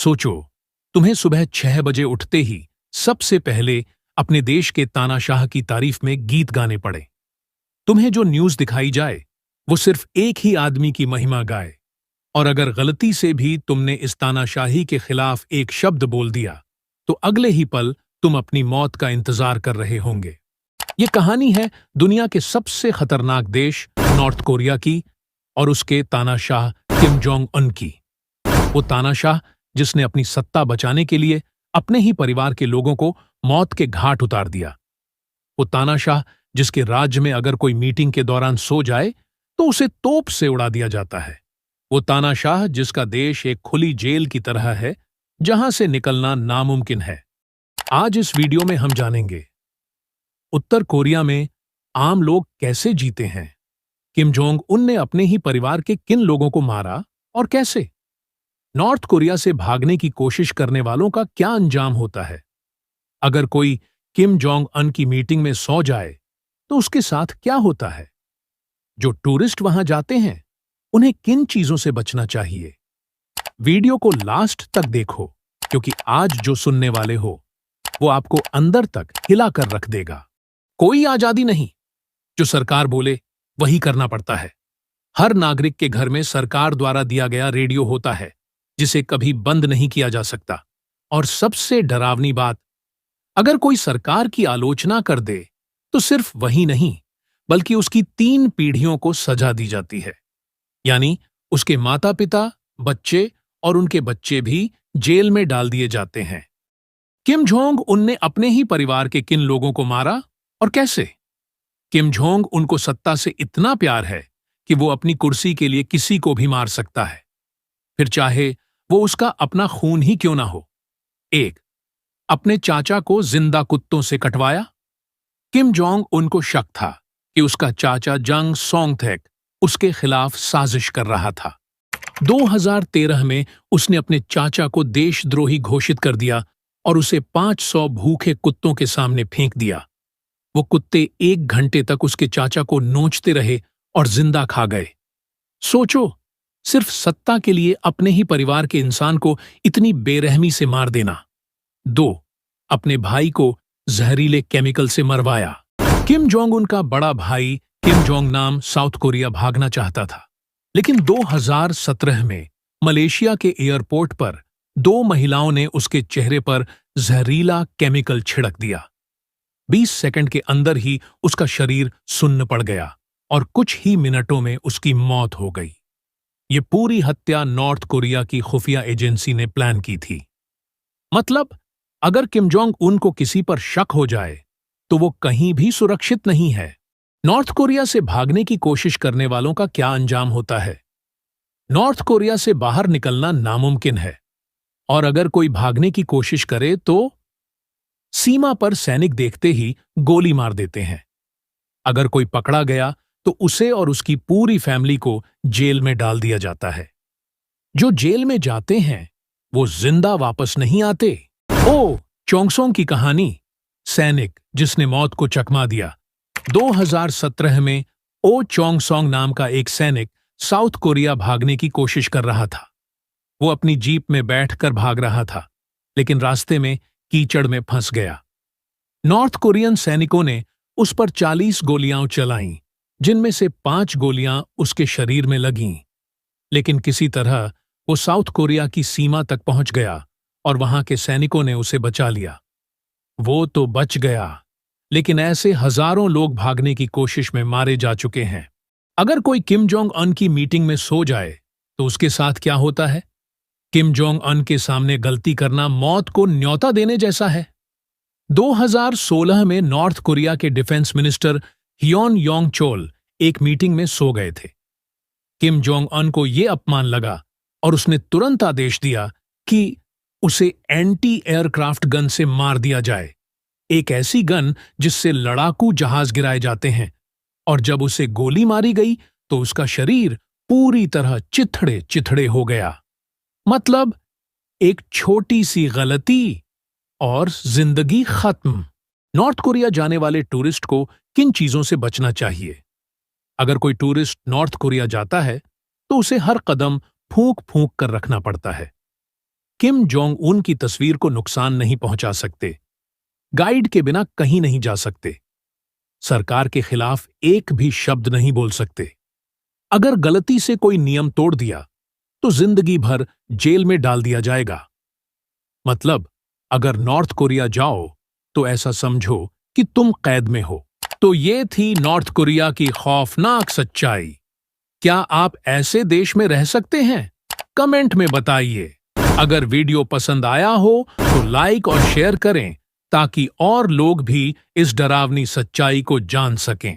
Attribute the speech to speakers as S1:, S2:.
S1: सोचो, तुम्हें सुबह 6 बजे उठते ही सबसे पहले अपने देश के तानाशाह की तारीफ में गीत गाने पड़े। तुम्हें जो न्यूज़ दिखाई जाए वो सिर्फ एक ही आदमी की महिमा गाए, और अगर गलती से भी तुमने इस तानाशाही के खिलाफ एक शब्द बोल दिया तो अगले ही पल तुम अपनी मौत का इंतजार कर रहे होंगे। ये कहानी है दुनिया के सबसे खतरनाक देश नॉर्थ कोरिया की और उसके तानाशाह किम जोंग उन की। वो तानाशाह जिसने अपनी सत्ता बचाने के लिए अपने ही परिवार के लोगों को मौत के घाट उतार दिया। वो तानाशाह जिसके राज्य में अगर कोई मीटिंग के दौरान सो जाए तो उसे तोप से उड़ा दिया जाता है। वो तानाशाह जिसका देश एक खुली जेल की तरह है जहां से निकलना नामुमकिन है। आज इस वीडियो में हम जानेंगे उत्तर कोरिया में आम लोग कैसे जीते हैं, किम जोंग उन ने अपने ही परिवार के किन लोगों को मारा और कैसे, नॉर्थ कोरिया से भागने की कोशिश करने वालों का क्या अंजाम होता है, अगर कोई किम जोंग उन की मीटिंग में सो जाए तो उसके साथ क्या होता है, जो टूरिस्ट वहां जाते हैं उन्हें किन चीजों से बचना चाहिए। वीडियो को लास्ट तक देखो क्योंकि आज जो सुनने वाले हो वो आपको अंदर तक हिला कर रख देगा। कोई आजादी नहीं, जो सरकार बोले वही करना पड़ता है। हर नागरिक के घर में सरकार द्वारा दिया गया रेडियो होता है जिसे कभी बंद नहीं किया जा सकता। और सबसे डरावनी बात, अगर कोई सरकार की आलोचना कर दे तो सिर्फ वही नहीं बल्कि उसकी 3 पीढ़ियों को सजा दी जाती है, यानी उसके माता पिता, बच्चे और उनके बच्चे भी जेल में डाल दिए जाते हैं। किम जोंग उन ने अपने ही परिवार के किन लोगों को मारा और कैसे। किम जोंग उनको सत्ता से इतना प्यार है कि वो अपनी कुर्सी के लिए किसी को भी मार सकता है, फिर चाहे वो उसका अपना खून ही क्यों ना हो। 1. अपने चाचा को जिंदा कुत्तों से कटवाया। किम जोंग उनको शक था कि उसका चाचा जंग सोंगथेक उसके खिलाफ साजिश कर रहा था। 2013 में उसने अपने चाचा को देशद्रोही घोषित कर दिया और उसे 500 भूखे कुत्तों के सामने फेंक दिया। वो कुत्ते 1 घंटे तक उसके चाचा को नोचते रहे और जिंदा खा गए। सोचो, सिर्फ सत्ता के लिए अपने ही परिवार के इंसान को इतनी बेरहमी से मार देना। 2. अपने भाई को जहरीले केमिकल से मरवाया। किम जोंग उन का बड़ा भाई किम जोंग नाम साउथ कोरिया भागना चाहता था, लेकिन 2017 में मलेशिया के एयरपोर्ट पर 2 महिलाओं ने उसके चेहरे पर जहरीला केमिकल छिड़क दिया। 20 सेकंड के अंदर ही उसका शरीर सुन्न पड़ गया और कुछ ही मिनटों में उसकी मौत हो गई। ये पूरी हत्या नॉर्थ कोरिया की खुफिया एजेंसी ने प्लान की थी। मतलब, अगर किम जोंग उन को किसी पर शक हो जाए तो वो कहीं भी सुरक्षित नहीं है। नॉर्थ कोरिया से भागने की कोशिश करने वालों का क्या अंजाम होता है। नॉर्थ कोरिया से बाहर निकलना नामुमकिन है, और अगर कोई भागने की कोशिश करे तो सीमा पर सैनिक देखते ही गोली मार देते हैं। अगर कोई पकड़ा गया तो उसे और उसकी पूरी फैमिली को जेल में डाल दिया जाता है। जो जेल में जाते हैं वो जिंदा वापस नहीं आते। ओ चोंगसोंग की कहानी, सैनिक जिसने मौत को चकमा दिया। 2017 में ओ चोंगसोंग नाम का एक सैनिक साउथ कोरिया भागने की कोशिश कर रहा था। वो अपनी जीप में बैठकर भाग रहा था, लेकिन रास्ते में कीचड़ में फंस गया। नॉर्थ कोरियन सैनिकों ने उस पर 40 गोलियां चलाईं, जिनमें से 5 गोलियां उसके शरीर में लगीं। लेकिन किसी तरह वो साउथ कोरिया की सीमा तक पहुंच गया और वहां के सैनिकों ने उसे बचा लिया। वो तो बच गया, लेकिन ऐसे हजारों लोग भागने की कोशिश में मारे जा चुके हैं। अगर कोई किम जोंग उन की मीटिंग में सो जाए तो उसके साथ क्या होता है। किम जोंग उन के सामने गलती करना मौत को न्योता देने जैसा है। 2016 में नॉर्थ कोरिया के defence minister Hyeon Yong Chola एक मीटिंग में सो गए थे। किम जोंग उन को यह अपमान लगा और उसने तुरंत आदेश दिया कि उसे एंटी एयरक्राफ्ट गन से मार दिया जाए, एक ऐसी गन जिससे लड़ाकू जहाज गिराए जाते हैं। और जब उसे गोली मारी गई तो उसका शरीर पूरी तरह चिथड़े चिथड़े हो गया। मतलब, एक छोटी सी गलती और जिंदगी खत्म। नॉर्थ कोरिया जाने वाले टूरिस्ट को किन चीजों से बचना चाहिए। अगर कोई टूरिस्ट नॉर्थ कोरिया जाता है तो उसे हर कदम फूंक फूंक कर रखना पड़ता है। किम जोंग उन की तस्वीर को नुकसान नहीं पहुंचा सकते, गाइड के बिना कहीं नहीं जा सकते, सरकार के खिलाफ एक भी शब्द नहीं बोल सकते। अगर गलती से कोई नियम तोड़ दिया तो जिंदगी भर जेल में डाल दिया जाएगा। मतलब, अगर नॉर्थ कोरिया जाओ तो ऐसा समझो कि तुम कैद में हो। तो ये थी नॉर्थ कोरिया की खौफनाक सच्चाई। क्या आप ऐसे देश में रह सकते हैं? कमेंट में बताइए। अगर वीडियो पसंद आया हो तो लाइक और शेयर करें ताकि और लोग भी इस डरावनी सच्चाई को जान सकें।